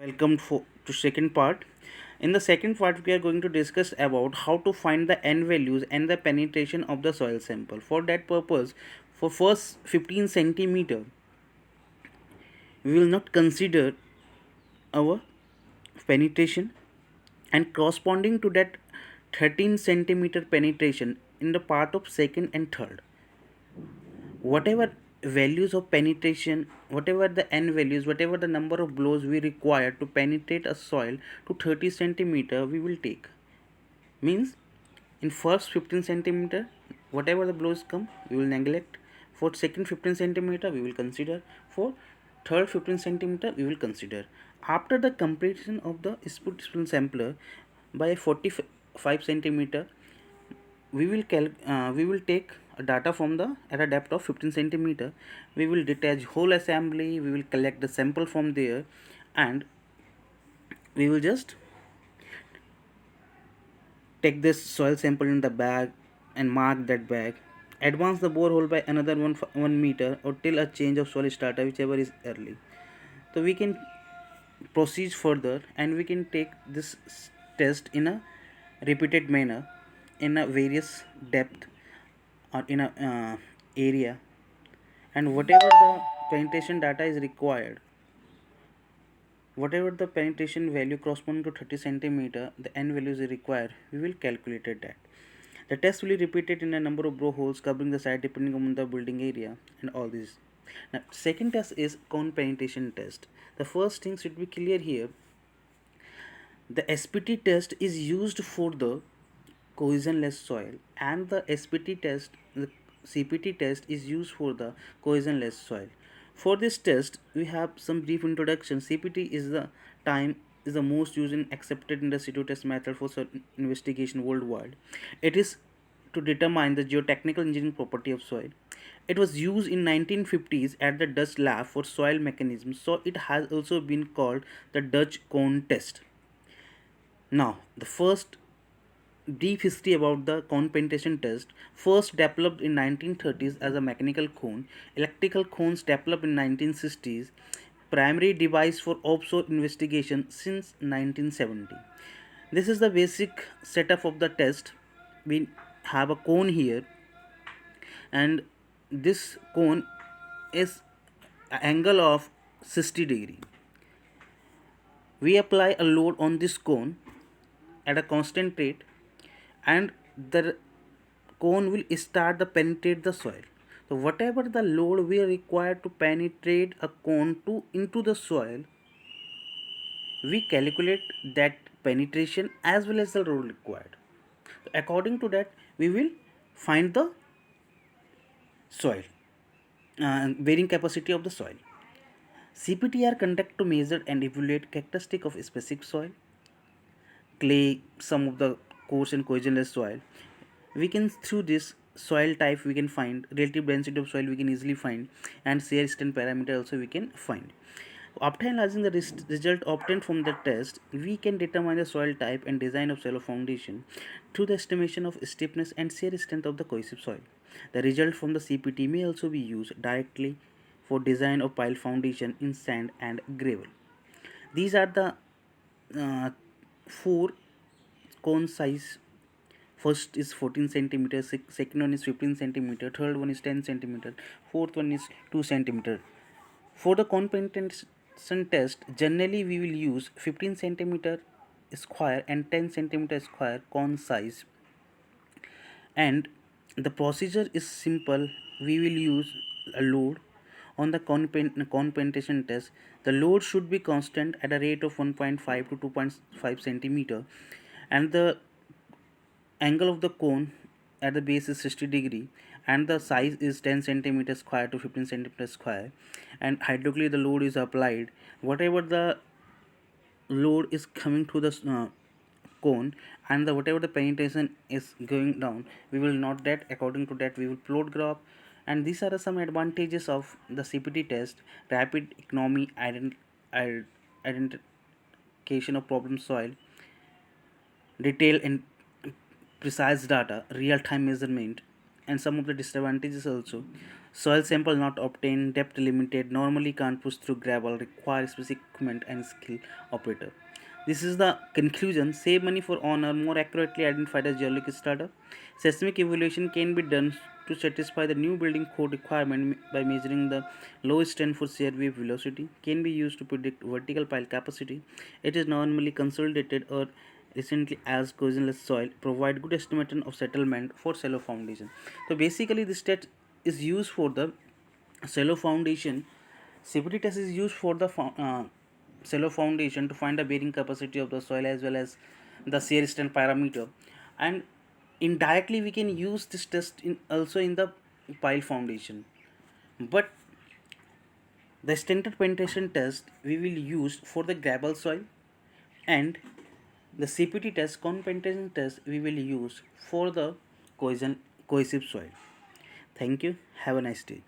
Welcome to second part. In the second part, we are going to discuss about how to find the n values and the penetration of the soil sample. For that purpose, for first 15 centimeter, we will not consider our penetration, and corresponding to that 13 centimeter penetration in the part of second and third, whatever values of penetration, whatever the n values, whatever the number of blows we require to penetrate a soil to 30 centimeter, we will take. Means in first 15 centimeter, whatever the blows come, we will neglect. For second 15 centimeter, we will consider. For third 15 centimeter, we will consider. After the completion of the split sampler by 45 centimeter, we will take data from the at a depth of 15 centimeter. We will detach whole assembly, we will collect the sample from there, and we will just take this soil sample in the bag and mark that bag. Advance the borehole by another 1 meter or till a change of soil starter, whichever is early. So we can proceed further and we can take this test in a repeated manner in a various depth or in a area, and whatever the penetration data is required, whatever the penetration value corresponding to 30 centimeter, the n values is required, we will calculate that. The test will be repeated in a number of holes covering the site depending on the building area and all this. Now, second test is cone penetration test. The first thing should be clear here. The SPT test is used for the cohesionless soil, and the CPT test is used for the cohesionless soil. For this test, we have some brief introduction. CPT is the most used and accepted in the situ test method for soil investigation worldwide. It is to determine the geotechnical engineering property of soil. It was used in 1950s at the Dutch lab for soil mechanisms, so it has also been called the Dutch cone test. Now, the first brief history about the cone penetration test. First developed in 1930s as a mechanical cone, electrical cones developed in 1960s, primary device for offshore investigation since 1970. This is the basic setup of the test. We have a cone here, and this cone is an angle of 60 degree. We apply a load on this cone at a constant rate, and the cone will start to penetrate the soil. So whatever the load we require to penetrate a cone to into the soil, we calculate that penetration as well as the load required. So according to that, we will find the soil bearing capacity of the soil. CPT are conducted to measure and evaluate characteristic of specific soil, clay, some of the coarse and cohesionless soil. We can, through this soil type, we can find relative density of soil, we can easily find, and shear strength parameter also we can find. After analyzing the result obtained from the test, we can determine the soil type and design of soil foundation through the estimation of stiffness and shear strength of the cohesive soil. The result from the CPT may also be used directly for design of pile foundation in sand and gravel. These are the four cone size. First is 14 centimeter, second one is 15 centimeter, third one is 10 centimeter, fourth one is 2 centimeter. For the cone penetration test, generally we will use 15 centimeter square and 10 centimeter square cone size, and the procedure is simple. We will use a load on the cone penetration test. The load should be constant at a rate of 1.5 to 2.5 centimeter, and the angle of the cone at the base is 60 degree, and the size is 10 centimeter square to 15 centimeter square, and hydraulically the load is applied. Whatever the load is coming to the cone, and whatever the penetration is going down, we will note that. According to that, we will plot graph. And these are some advantages of the CPT test: rapid economy, identification of problem soil, detail and precise data, real time measurement, and some of the disadvantages also. Soil sample not obtained, depth limited, normally can't push through gravel, require specific equipment and skill operator. This is the conclusion. Save money for owner, more accurately identify the geological strata. Seismic evaluation can be done to satisfy the new building code requirement by measuring the lowest strength for shear wave velocity. Can be used to predict vertical pile capacity. It is normally consolidated or recently as cohesionless soil. Provide good estimation of settlement for shallow foundation. So basically, this test is used for the shallow foundation. Cpt test is used for the shallow foundation to find the bearing capacity of the soil as well as the shear strength parameter, and indirectly we can use this test in also in the pile foundation. But the standard penetration test we will use for the gravel soil, and the cpt test cone penetration test we will use for the cohesion cohesive soil. Thank you. Have a nice day.